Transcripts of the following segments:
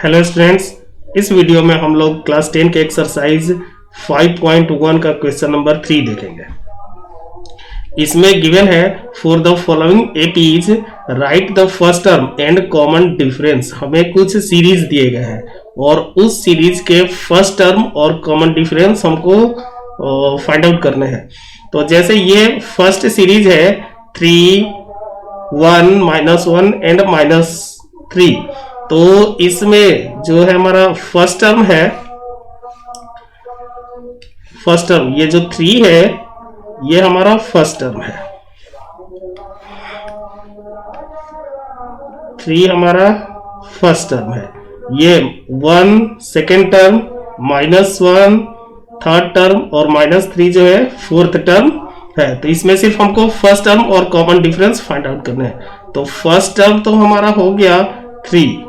Hello students, इस video में हम लोग क्लास 10 के एक्सरसाइज 5.1 का क्वेश्चन नंबर 3 देखेंगे। इसमें गिवन है for the following APs right the first term and common difference. हमें कुछ सीरीज दिए गए हैं और उस सीरीज के फर्स्ट टर्म और कॉमन डिफरेंस हमको फाइंड आउट करने हैं। तो जैसे ये फर्स्ट सीरीज है 3, 1, -1 एंड -3, तो इसमें जो है हमारा फर्स्ट टर्म है, फर्स्ट टर्म ये जो 3 है ये हमारा फर्स्ट टर्म है। 3 हमारा फर्स्ट टर्म है। ये 1 सेकेंड टर्म, -1 थर्ड टर्म और -3 जो है फोर्थ टर्म है। तो इसमें सिर्फ हमको फर्स्ट टर्म और कॉमन डिफरेंस फाइंड आउट करना है। तो फर्स्ट टर्म तो हमारा हो गया 3,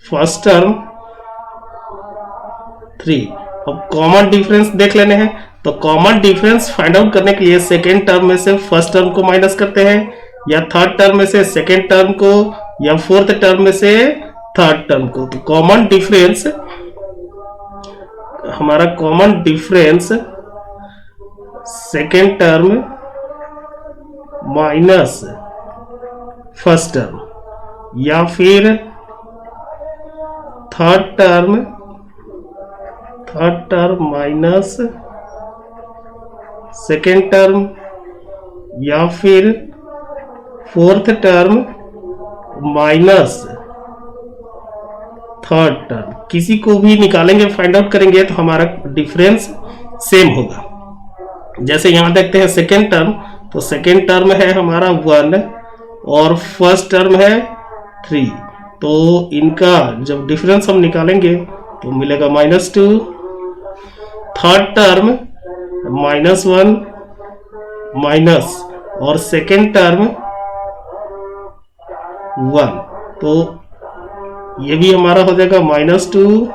फर्स्ट टर्म 3। अब कॉमन डिफरेंस देख लेने हैं। तो कॉमन डिफरेंस फाइंड आउट करने के लिए सेकेंड टर्म में से फर्स्ट टर्म को माइनस करते हैं, या थर्ड टर्म में से सेकेंड टर्म को, या फोर्थ टर्म में से थर्ड टर्म को। तो कॉमन डिफरेंस, हमारा common difference second term minus first term, या फिर third term minus second term, या फिर fourth term minus third term. किसी को भी निकालेंगे, फाइंड आउट करेंगे तो हमारा डिफरेंस सेम होगा। जैसे यहां देखते हैं सेकेंड टर्म, तो सेकेंड टर्म है हमारा 1 और फर्स्ट टर्म है 3। तो इनका जब डिफरेंस हम निकालेंगे तो मिलेगा -2। थर्ड टर्म -1 माइनस और सेकेंड टर्म 1, तो ये भी हमारा हो जाएगा -2।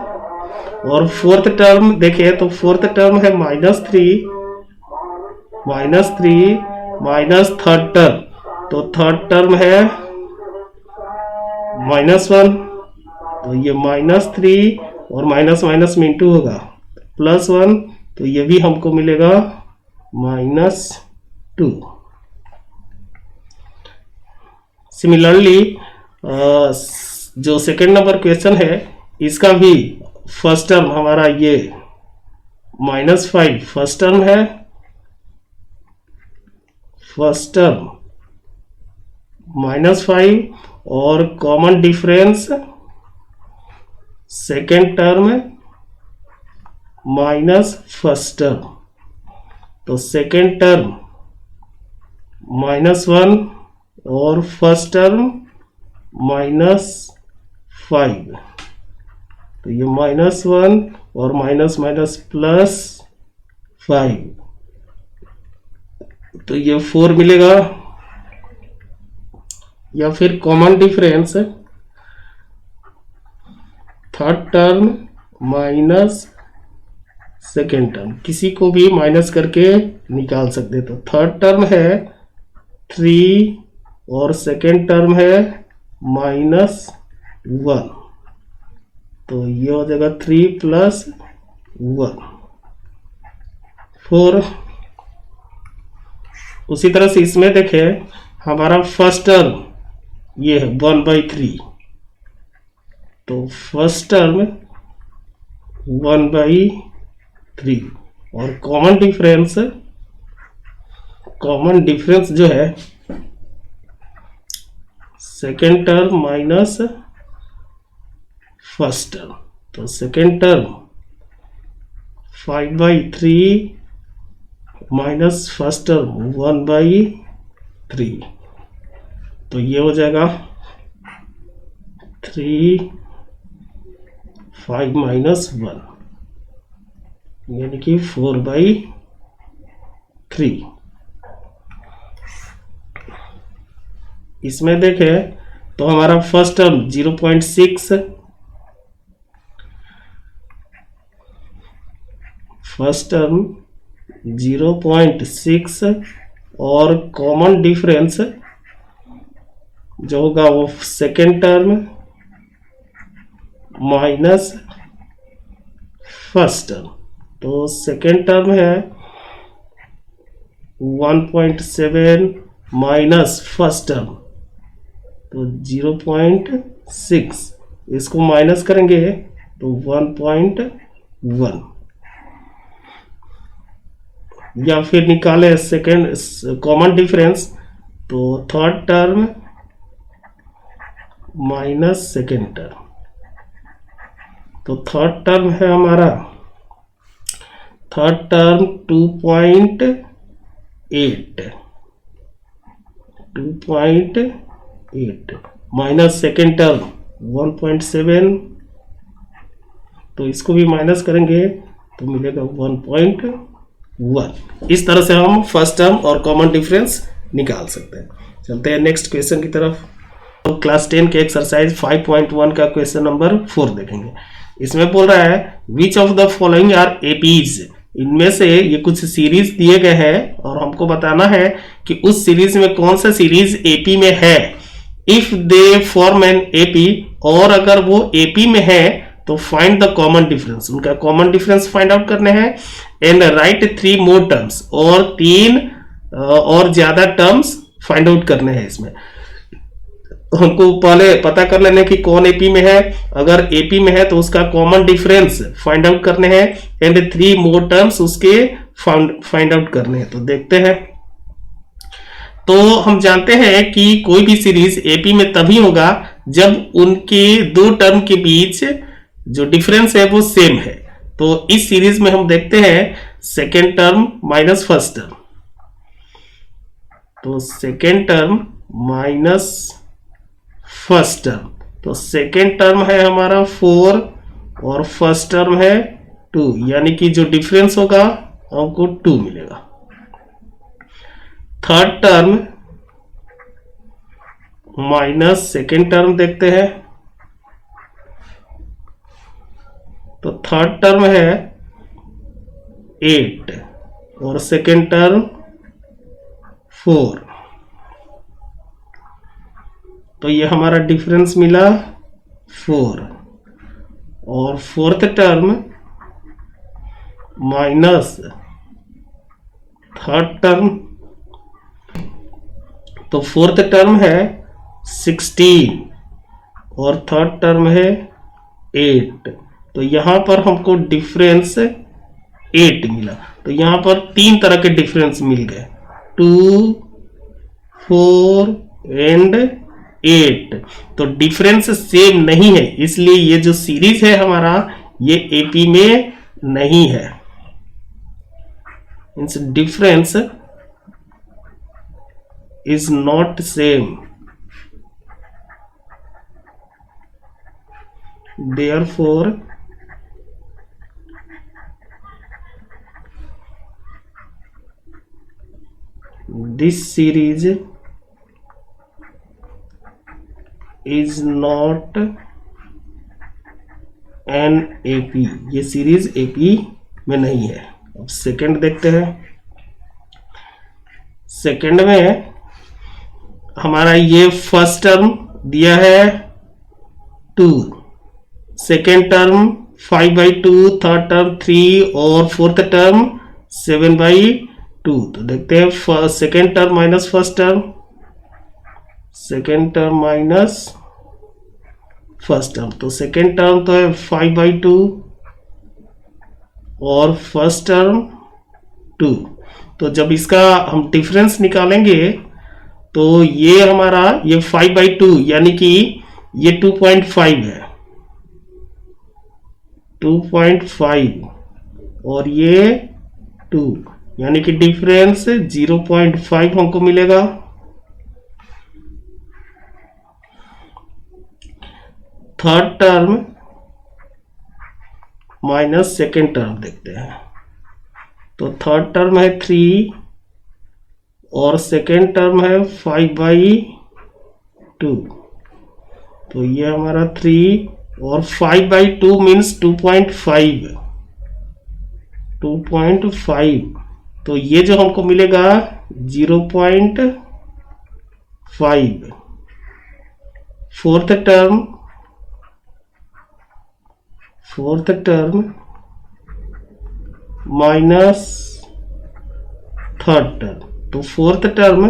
और फोर्थ टर्म देखें तो फोर्थ टर्म है -3 माइनस थर्ड टर्म, तो थर्ड टर्म है -1। तो ये -3 और माइनस माइनस में इंटू होगा +1, तो ये भी हमको मिलेगा -2। सिमिलरली जो सेकेंड नंबर क्वेश्चन है, इसका भी फर्स्ट टर्म हमारा ये -5 फर्स्ट टर्म है, फर्स्ट टर्म -5 और common difference second term minus first term. तो सेकेंड टर्म -1 और फर्स्ट टर्म -5, तो ये -1 और माइनस माइनस +5, तो ये 4 मिलेगा। या फिर common difference third term minus second term, किसी को भी माइनस करके निकाल सकते। तो थर्ड टर्म है 3 और सेकेंड टर्म है -1, तो ये हो जाएगा 3 + 1 4। उसी तरह से इसमें देखें, हमारा फर्स्ट टर्म ये है 1/3, तो फर्स्ट टर्म 1/3 और कॉमन डिफरेंस जो है second term minus first term. तो second term 5/3 minus first term 1/3, तो ये हो जाएगा 3, 5 - 1 यानी कि 4/3। इसमें देखें तो हमारा फर्स्ट टर्म 0.6, फर्स्ट टर्म 0.6 और कॉमन डिफरेंस जो होगा वो second term minus first term, तो सेकेंड टर्म है 1.7 माइनस फर्स्ट टर्म, तो 0.6, इसको माइनस करेंगे तो 1.1, या फिर निकाले सेकेंड कॉमन डिफरेंस, तो third term minus second term, तो थर्ड टर्म है हमारा, third term 2.8 minus second term 1.7, तो इसको भी माइनस करेंगे तो मिलेगा 1.1। इस तरह से हम फर्स्ट टर्म और कॉमन डिफरेंस निकाल सकते हैं। चलते हैं नेक्स्ट क्वेश्चन की तरफ। तो क्लास 10 के एक्सरसाइज 5.1 का क्वेश्चन नंबर 4 देखेंगे। इसमें बोल रहा है which of the following are apes, इनमें से ये कुछ सीरीज दिए गए हैं और हमको बताना है कि उस सीरीज में कौन सा सीरीज एपी में है। If they form an AP, और अगर वो एपी में है तो फाइंड द कॉमन डिफरेंस, उनका कॉमन डिफरेंस फाइंड आउट करने हैं। एंड राइट 3 मोर टर्म्स, और 3 और ज्यादा टर्म्स फाइंड आउट करने हैं। इसमें हमको पहले पता कर लेने कि कौन एपी में है, अगर एपी में है तो उसका कॉमन डिफरेंस फाइंड आउट करने हैं, एंड 3 मोर टर्म्स उसके फाइंड आउट करने हैं। तो देखते हैं। तो हम जानते हैं कि कोई भी सीरीज एपी में तभी होगा जब उनके 2 टर्म के बीच जो डिफरेंस है वो सेम है। तो इस सीरीज में हम देखते हैं second term minus first term, तो second term minus first term, तो सेकेंड टर्म है हमारा 4 और फर्स्ट टर्म है 2, यानी कि जो डिफरेंस होगा हमको 2 मिलेगा। Third term minus second term देखते हैं, तो थर्ड टर्म है 8 और सेकेंड टर्म 4, तो ये हमारा डिफरेंस मिला 4। और fourth term minus third term, तो फोर्थ टर्म है 16 और थर्ड टर्म है 8, तो यहां पर हमको डिफरेंस 8 मिला। तो यहां पर 3 तरह के डिफरेंस मिल गए, 2, 4 एंड 8। तो डिफरेंस सेम नहीं है, इसलिए ये जो सीरीज है हमारा ये एपी में नहीं है। Means difference is not same, therefore this series is not an AP, ये सीरीज AP में नहीं है। अब सेकंड देखते हैं। सेकंड में हमारा ये फर्स्ट टर्म दिया है 2, सेकेंड टर्म 5/2, थर्ड टर्म 3 और फोर्थ टर्म 7/2। तो देखते हैं second term minus first term, second term minus first term, तो सेकेंड टर्म तो है 5/2 और फर्स्ट टर्म 2। तो जब इसका हम डिफरेंस निकालेंगे तो ये हमारा ये 5/2 यानी कि ये 2.5 है, 2.5 और ये 2, यानी कि डिफरेंस 0.5 हमको मिलेगा। Third term minus second term देखते हैं, तो थर्ड टर्म है 3 और सेकेंड टर्म है 5/2, तो ये हमारा 3 और 5/2 मीन्स 2.5, तो ये जो हमको मिलेगा 0.5। Fourth term fourth term minus third term, तो फोर्थ टर्म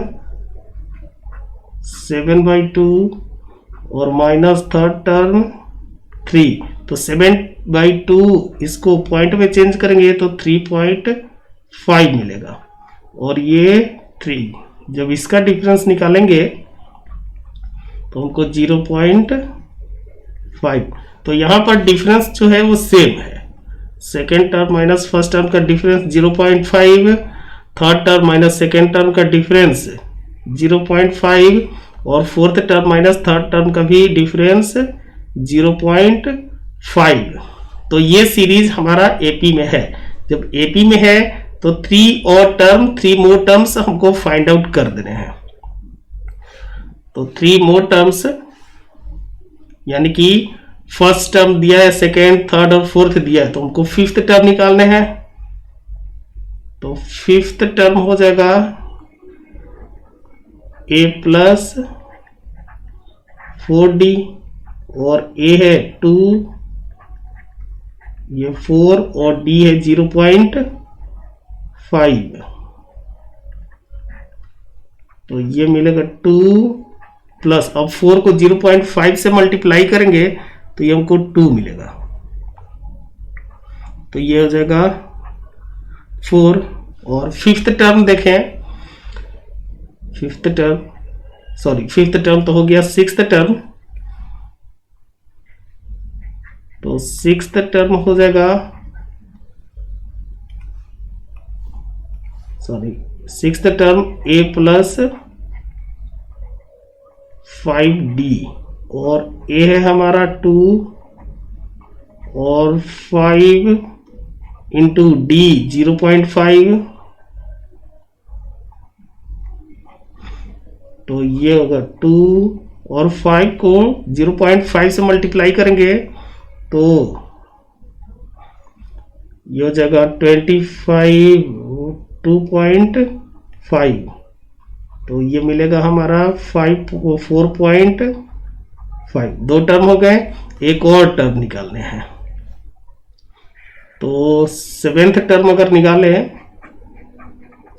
7/2 और माइनस थर्ड टर्म 3, तो 7/2 इसको पॉइंट में चेंज करेंगे तो 3.5 मिलेगा, और ये 3, जब इसका डिफरेंस निकालेंगे तो हमको 0.5, तो यहां पर डिफरेंस जो है वो सेम है। Second term minus first term का difference 0.5, third term minus second term का डिफरेंस 0.5, और fourth term minus third term का भी डिफरेंस 0.5। तो ये सीरीज हमारा एपी में है। जब एपी में है तो 3 मोर टर्म्स हमको फाइंड आउट कर देने हैं। तो 3 मोर टर्म्स यानी कि फर्स्ट टर्म दिया है, सेकेंड, थर्ड और फोर्थ दिया है, तो हमको फिफ्थ टर्म निकालने हैं। तो फिफ्थ टर्म हो जाएगा a प्लस 4d, और a है 2, ये 4 और d है 0.5, तो ये मिलेगा 2 प्लस, अब 4 को 0.5 से मल्टीप्लाई करेंगे तो ये हमको 2 मिलेगा, तो ये हो जाएगा 4। और फिफ्थ टर्म देखें, फिफ्थ टर्म तो हो गया सिक्स्थ टर्म, तो सिक्स्थ टर्म हो जाएगा, sixth term a plus 5d, और a है हमारा 2 और 5 इंटू d 0.5, तो ये होगा 2 और 5 को 0.5 से मल्टीप्लाई करेंगे तो ये हो जाएगा 25, 2.5, तो ये मिलेगा हमारा 4.5। 2 टर्म हो गए, एक और टर्म निकालने हैं। तो सेवेंथ टर्म अगर निकाले,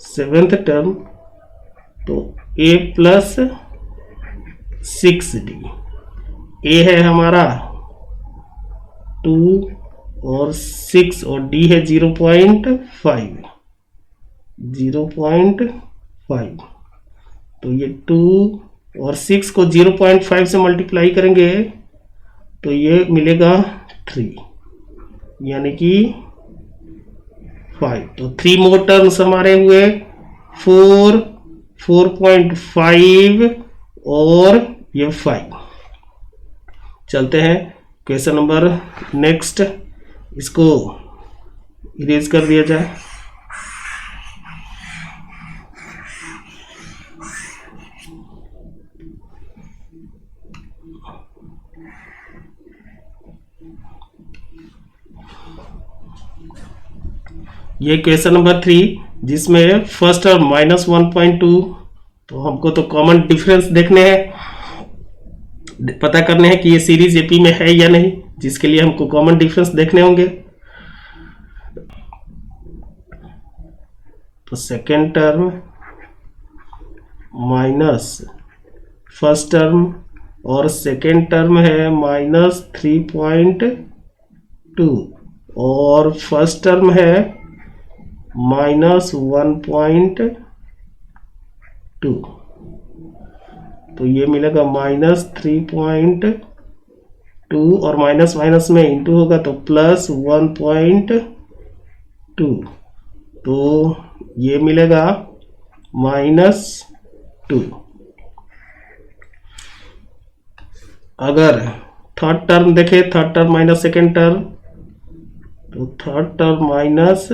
सेवेंथ टर्म तो a प्लस 6d, a है हमारा 2 और 6 और d है 0.5, तो ये 2 और 6 को 0.5 से मल्टीप्लाई करेंगे तो ये मिलेगा 3, यानी कि 5। तो 3 मोर टर्म्स हमारे हुए 4, 4.5 और ये 5। चलते हैं क्वेश्चन नंबर नेक्स्ट, इसको इरेज कर दिया जाए। ये क्वेश्चन नंबर 3 जिसमें फर्स्ट टर्म -1.2, तो हमको तो कॉमन डिफरेंस देखने हैं, पता करने हैं कि ये सीरीज एपी में है या नहीं, जिसके लिए हमको कॉमन डिफरेंस देखने होंगे। तो second term minus first term, और सेकेंड टर्म है -3.2 और फर्स्ट टर्म है -1.2, तो ये मिलेगा -3.2 और माइनस माइनस में इंटू होगा तो +1.2, तो ये मिलेगा -2। अगर थर्ड टर्म देखें, third term minus second term, तो third term minus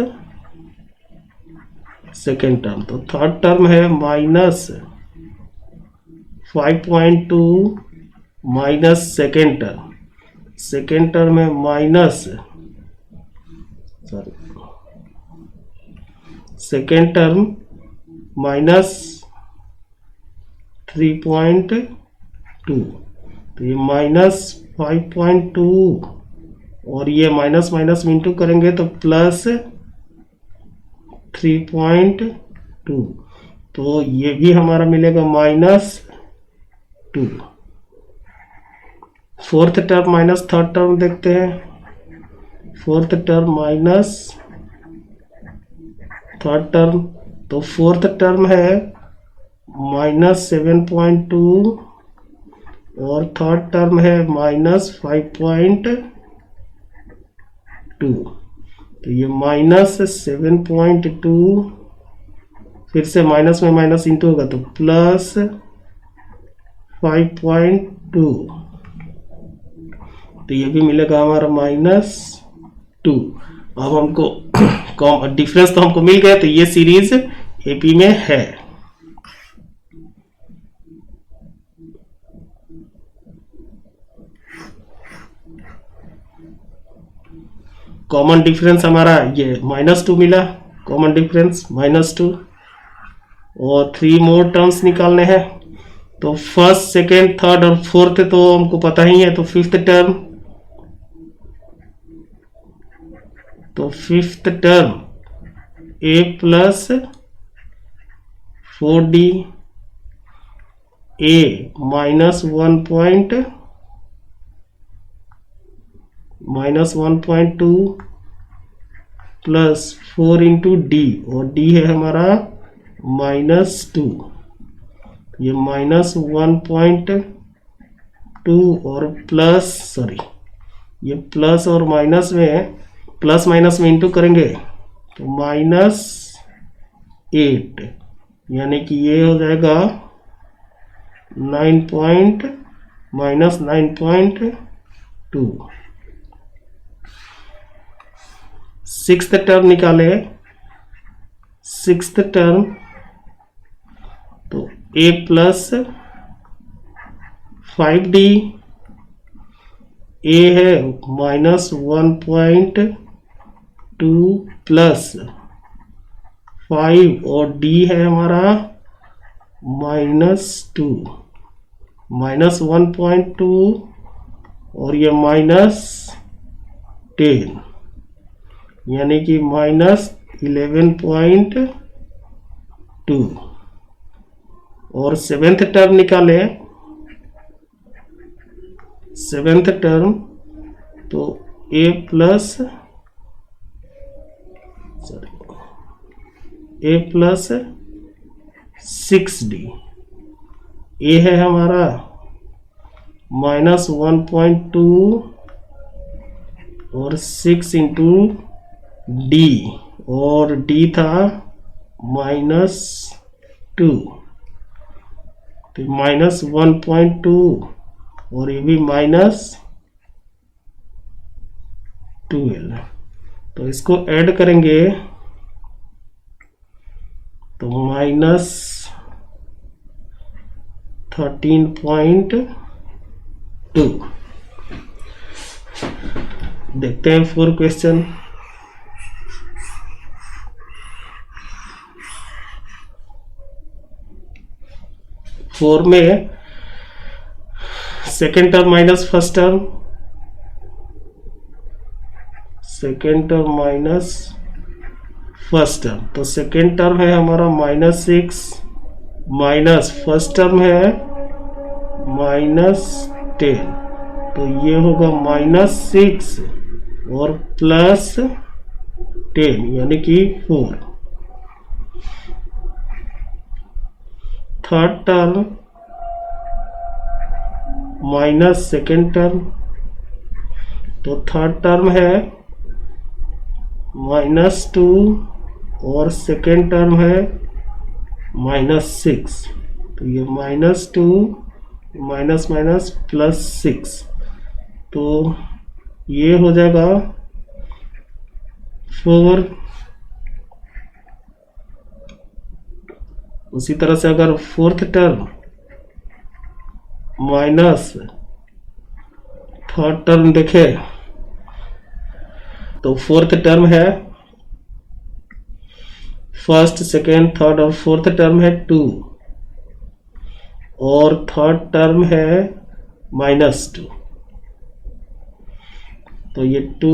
second term, तो थर्ड टर्म है -5.2 माइनस सेकेंड टर्म है सेकेंड टर्म -3.2, तो ये -5.2 और ये माइनस माइनस में इंटू करेंगे तो प्लस 3.2, तो ये भी हमारा मिलेगा -2। Fourth term minus third term देखते हैं। Fourth term minus third term, तो फोर्थ टर्म है -7.2 और थर्ड टर्म है -5.2। तो ये -7.2, फिर से माइनस में माइनस इंटू होगा तो प्लस 5.2, तो ये भी मिलेगा हमारा -2। अब हमको डिफरेंस तो हमको मिल गया, तो ये सीरीज एपी में है। कॉमन डिफरेंस हमारा ये -2 मिला, कॉमन डिफरेंस -2, और 3 मोर टर्म्स निकालने हैं। तो फर्स्ट, सेकेंड, थर्ड और फोर्थ तो हमको पता ही है, तो फिफ्थ टर्म, तो fifth term a plus 4d, a -1.2 plus 4 into D, और d है हमारा -2, ये -1.2 और प्लस, सॉरी, ये प्लस और माइनस में, प्लस माइनस में इंटू करेंगे तो -8, यानी कि ये हो जाएगा -9.2। सिक्स्थ टर्म निकाले, सिक्स्थ टर्म, तो a प्लस 5d, a है -1.2 प्लस 5 और d है हमारा -2, -1.2 और ये -10, यानी कि -11.2। और सेवेंथ टर्म निकाले, सेवेंथ टर्म, तो a प्लस 6d, a है हमारा -1.2 और 6 इंटू डी, और d था -2, तो -1.2 और ये भी -12, तो इसको ऐड करेंगे तो -13.2। देखते हैं 4 क्वेश्चन। फोर में second term minus first term, second term minus first term, तो सेकेंड टर्म है हमारा -6 माइनस फर्स्ट टर्म है -10, तो ये होगा -6 और +10 यानी कि 4। Third term minus second term, तो थर्ड टर्म है -2 और सेकेंड टर्म है -6, तो ये -2 माइनस माइनस +6, तो ये हो जाएगा 4। उसी तरह से अगर fourth term minus third term देखे तो फोर्थ टर्म है, फर्स्ट सेकेंड थर्ड और फोर्थ टर्म है 2 और थर्ड टर्म है -2, तो ये 2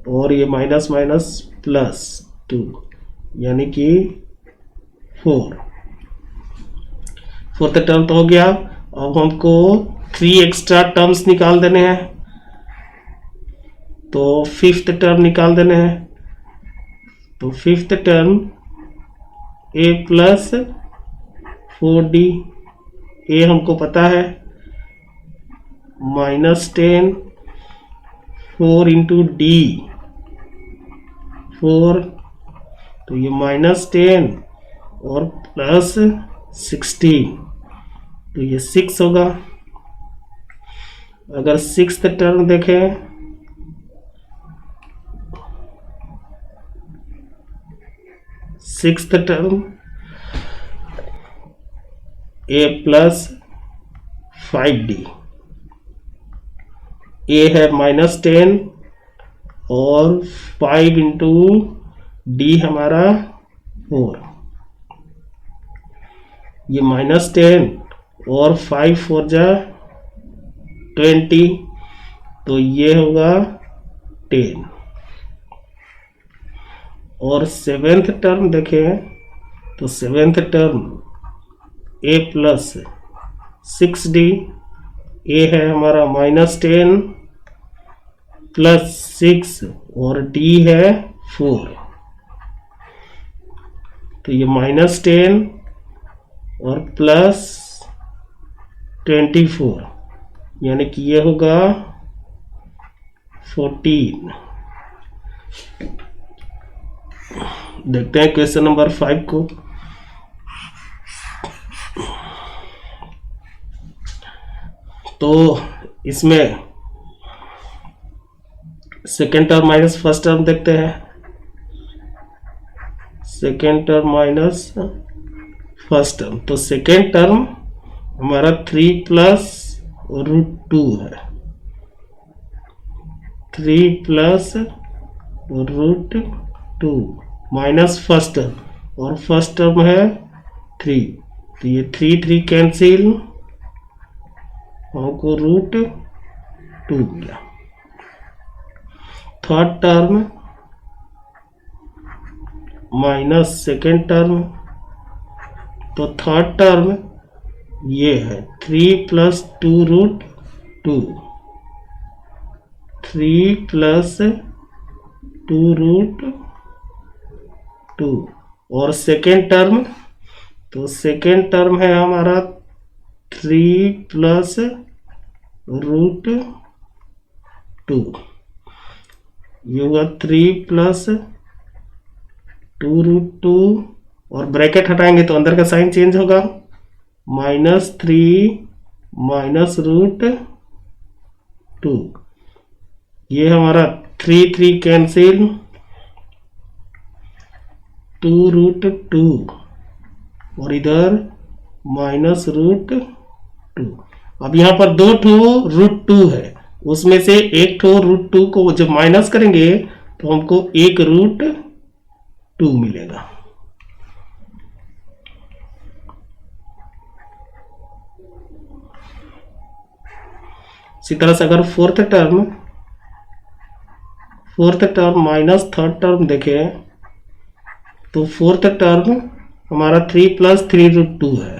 और ये माइनस माइनस प्लस 2 यानी कि 4। फोर्थ टर्म तो हो गया। अब हमको 3 एक्स्ट्रा टर्म्स निकाल देने हैं, तो फिफ्थ टर्म निकाल देने हैं। तो fifth term a plus 4d, a हमको पता है -10 4 इंटू डी 4, तो ये -10 और प्लस 16, तो ये 6 होगा। अगर सिक्स्थ टर्म देखें, sixth term a plus 5d, a है -10 और 5 इंटू डी हमारा 4, ये -10 और 5 4 जा 20, तो ये होगा 10। और सेवेंथ टर्म देखें, तो seventh term a plus 6d, a है हमारा -10 प्लस 6 और d है 4, तो ये -10 और प्लस 24 यानी कि ये होगा 14। देखते हैं क्वेश्चन नंबर 5 को। तो इसमें second term minus first term देखते हैं। Second term minus first term, तो सेकेंड टर्म हमारा 3 प्लस √2 है, 3 प्लस √2 माइनस फर्स्ट टर्म, और फर्स्ट टर्म है 3, तो ये 3 कैंसिल, हमको √2 मिला। Third term minus second term, तो थर्ड टर्म ये है 3 प्लस 2√2, 3 प्लस 2√2, और सेकेंड टर्म, तो सेकेंड टर्म है हमारा 3 प्लस √2, ये हुआ 3 प्लस 2√2, और ब्रैकेट हटाएंगे तो अंदर का साइन चेंज होगा, -3 माइनस √2, ये हमारा 3 कैंसिल, 2√2, और इधर -√2। अब यहाँ पर 2 √2 है, उसमें से एक √2 को जब माइनस करेंगे तो हमको एक √2 मिलेगा। इसी तरह से अगर fourth term minus third term देखें, तो फोर्थ टर्म हमारा 3 प्लस 3√2 है,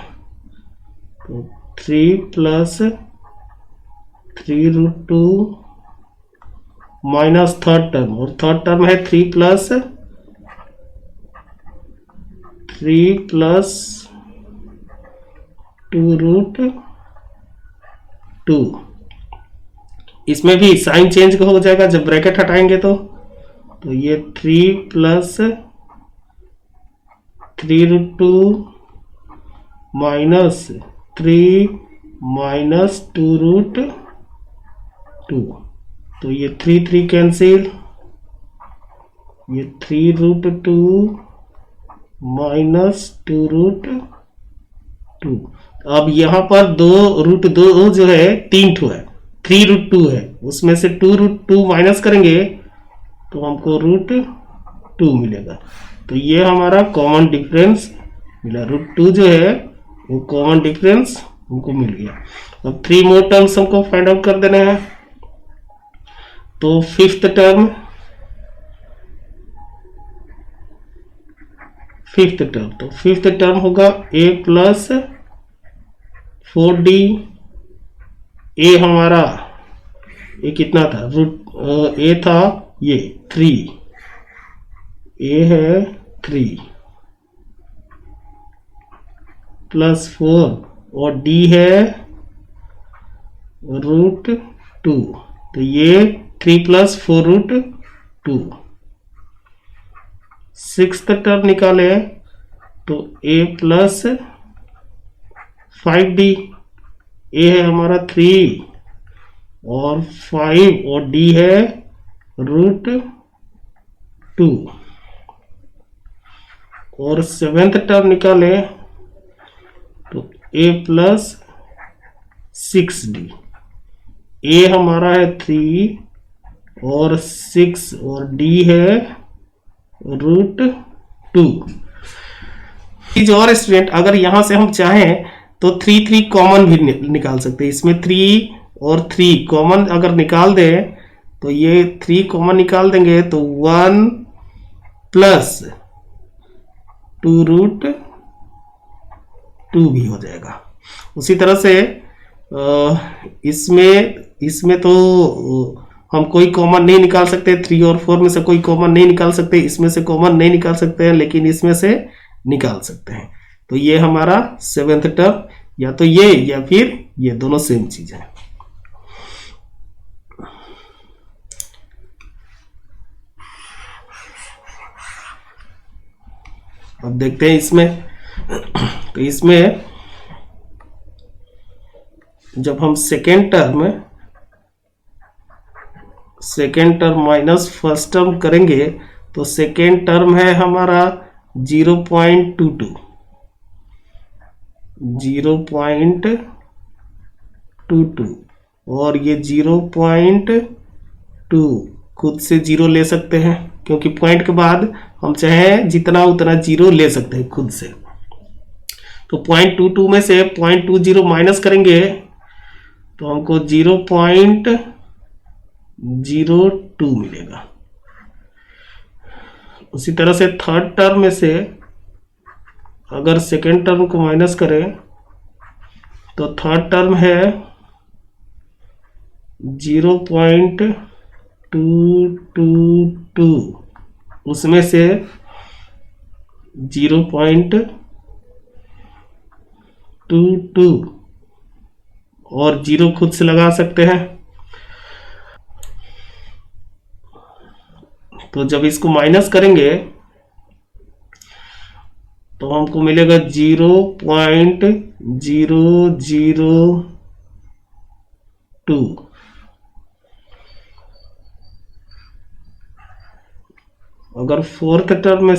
तो 3 प्लस 3√2 माइनस थर्ड टर्म, और थर्ड टर्म है 3 प्लस 2√2। इसमें भी साइन चेंज हो जाएगा जब ब्रैकेट हटाएंगे तो ये 3 प्लस 3√2 माइनस 3 माइनस 2√2, तो ये 3 कैंसिल, ये 3√2 माइनस 2√2। अब यहाँ पर 2√2 जो है 3 ठो है, 3√2 है, उसमें से 2√2 माइनस करेंगे तो हमको √2 मिलेगा। तो ये हमारा कॉमन डिफरेंस मिला, √2 जो है वो कॉमन डिफरेंस हमको मिल गया। अब 3 मोर टर्म्स हमको फाइंड आउट कर देने हैं। तो फिफ्थ टर्म तो फिफ्थ टर्म होगा a प्लस 4d। ए हमारा ये कितना था, रूट ए था ये 3, ए है 3 प्लस 4 और डी है रूट 2। तो ये 3 प्लस 4 रूट 2। सिक्स्थ टर्म निकाले तो a प्लस 5d। ए है हमारा 3 और 5 और d है रूट 2। और सेवेंथ टर्म निकाले तो a प्लस 6d। ए हमारा है 3 और 6 और d है रूट 2। और स्टूडेंट अगर यहां से हम चाहें तो 3 कॉमन भी निकाल सकते हैं। इसमें 3 और 3 कॉमन अगर निकाल दें तो ये 3 कॉमन निकाल देंगे तो 1 प्लस 2 रूट 2 भी हो जाएगा। उसी तरह से इसमें तो हम कोई कॉमन नहीं निकाल सकते, 3 और 4 में से कोई कॉमन नहीं निकाल सकते, इसमें से कॉमन नहीं निकाल सकते हैं, लेकिन इसमें से निकाल सकते हैं। तो ये हमारा सेवेंथ टर्म, या तो ये या फिर ये दोनों सेम चीज है। अब देखते हैं इसमें। तो इसमें जब हम second term minus first term करेंगे तो सेकेंड टर्म है हमारा 0.22 और ये 0.2 खुद से 0 ले सकते हैं, क्योंकि पॉइंट के बाद हम चाहे जितना उतना 0 ले सकते हैं खुद से। तो 0.22 में से 0.20 माइनस करेंगे तो हमको 0.02 मिलेगा। उसी तरह से थर्ड टर्म में से अगर सेकेंड टर्म को माइनस करें तो थर्ड टर्म है 0.222, उसमें से 0.22 और 0 खुद से लगा सकते हैं। तो जब इसको माइनस करेंगे तो हमको मिलेगा 0.002। अगर फोर्थ टर्म में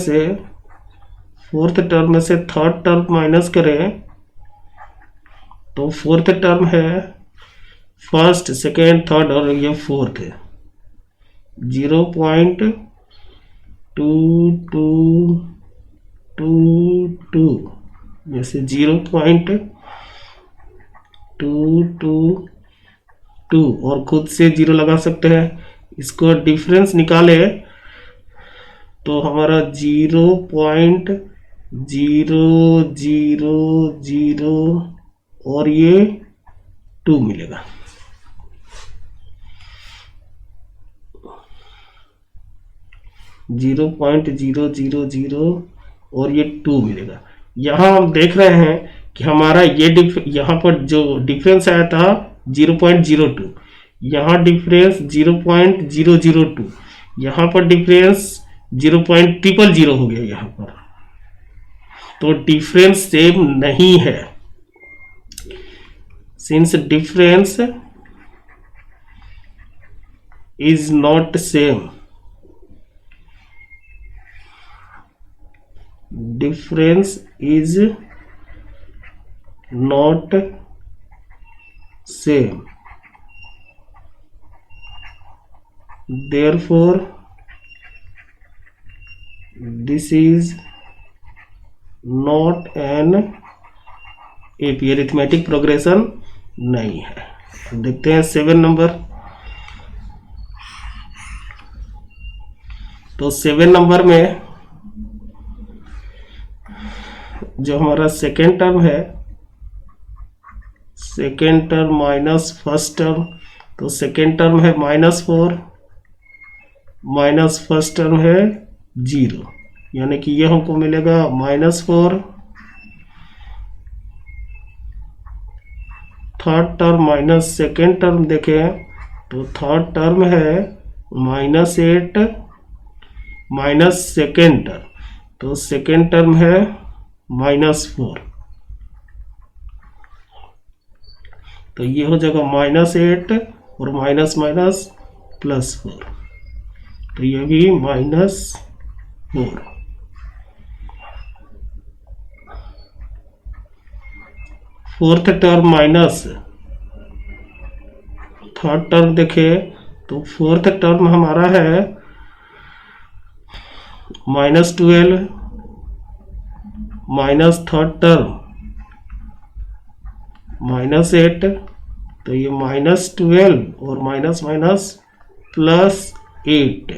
से थर्ड टर्म माइनस करें तो फोर्थ टर्म है फर्स्ट, सेकेंड, थर्ड और ये फोर्थ है 0.2222 में से 0.222 और खुद से 0 लगा सकते हैं। इसको डिफरेंस निकाले तो हमारा 0.000 और ये 2 मिलेगा। जीरो पॉइंट 0.000 और ये 2 मिलेगा। यहाँ हम देख रहे हैं कि हमारा ये यहाँ पर जो डिफरेंस आया था 0.02, यहाँ डिफरेंस 0.002, यहाँ पर डिफरेंस 0.000 हो गया यहाँ पर। तो डिफरेंस सेम नहीं है। Since difference is not same, difference is not same, therefore this is not an AP, arithmetic progression नहीं है। देखते हैं 7 नंबर। तो 7 नंबर में जो हमारा सेकेंड टर्म है, second term minus first term, तो सेकेंड टर्म है -4 माइनस फर्स्ट टर्म है 0, यानी कि ये हमको मिलेगा -4। Third term minus second term देखें तो थर्ड टर्म है -8 माइनस सेकेंड टर्म, तो सेकेंड टर्म है -4, तो ये हो जाएगा -8 और माइनस माइनस +4, तो ये भी -4। Fourth term minus third term देखें तो फोर्थ टर्म हमारा है -12 माइनस थर्ड टर्म -8, तो ये -12 और माइनस माइनस +8,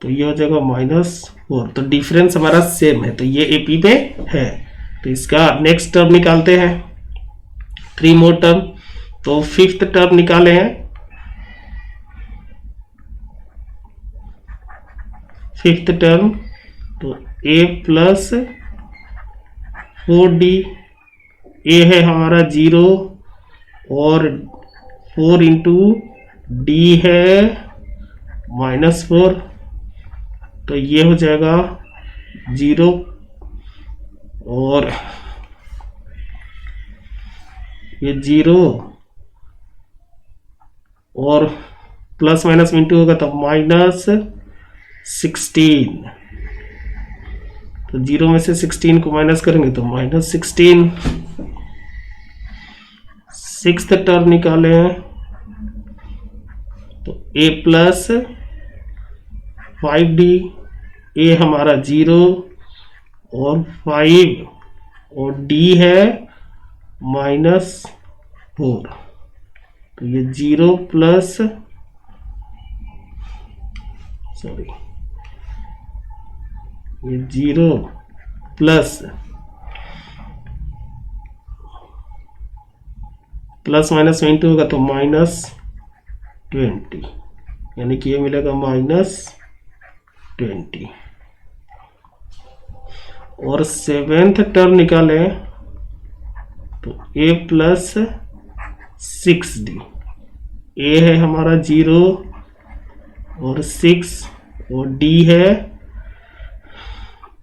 तो ये हो जाएगा -4। तो डिफरेंस हमारा सेम है, तो ये एपी पे है। तो इसका नेक्स्ट टर्म निकालते हैं, 3 मोर टर्म। तो फिफ्थ टर्म निकाले हैं, फिफ्थ टर्म तो a प्लस 4d, a है हमारा 0 और 4 इंटू d है -4, तो ये हो जाएगा 0 और ये 0 और प्लस माइनस इंटू होगा तो -16, तो 0 में से 16 को माइनस करेंगे तो -16। सिक्स्थ टर्म निकाले हैं तो a प्लस 5d, a हमारा 0 और 5 और d है -4, तो ये 0 प्लस ये 0 प्लस माइनस इंटू होगा तो -20, यानी कि ये मिलेगा -20। और सेवेंथ टर्म निकाले तो a प्लस 6d, a है हमारा 0 और 6 और d है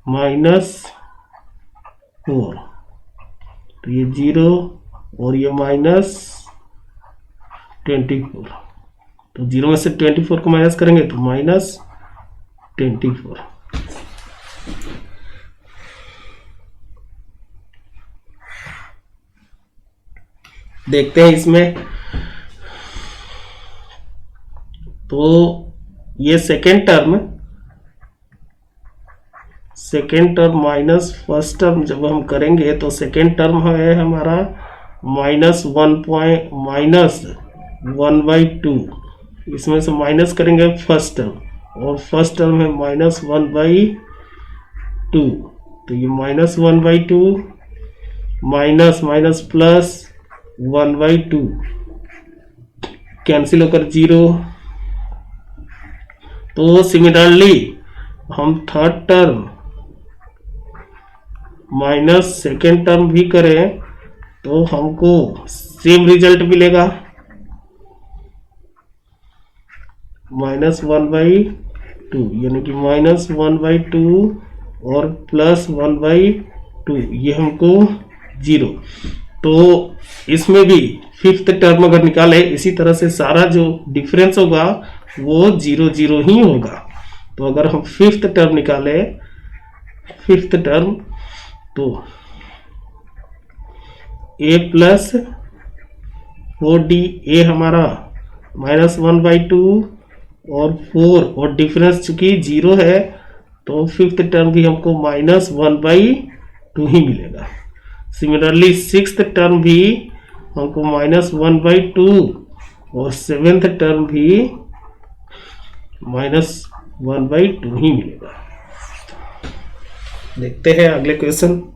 -4, तो ये 0 और ये -24, तो 0 में से 24 को माइनस करेंगे तो -24। देखते हैं इसमें, तो ये second term minus first term जब हम करेंगे तो सेकेंड टर्म है हमारा -1/2, इसमें से माइनस करेंगे फर्स्ट टर्म, और फर्स्ट टर्म है -1/2, तो ये -1/2 माइनस माइनस प्लस 1/2 कैंसिल होकर 0। तो सिमिलरली हम third term minus second term भी करें तो हमको सेम रिजल्ट मिलेगा, -1/2, यानी कि -1/2 और +1/2, ये हमको 0। तो इसमें भी फिफ्थ टर्म अगर निकाले इसी तरह से सारा जो डिफरेंस होगा वो 0 0 ही होगा। तो अगर हम फिफ्थ टर्म निकाले, फिफ्थ टर्म तो a प्लस 4d, a हमारा -1/2 और 4 और डिफरेंस चूंकि 0 है तो फिफ्थ टर्म भी हमको -1/2 ही मिलेगा। सिमिलरली सिक्स्थ टर्म भी हमको -1/2 और सेवेंथ टर्म भी -1/2 ही मिलेगा। देखते हैं अगले क्वेश्चन।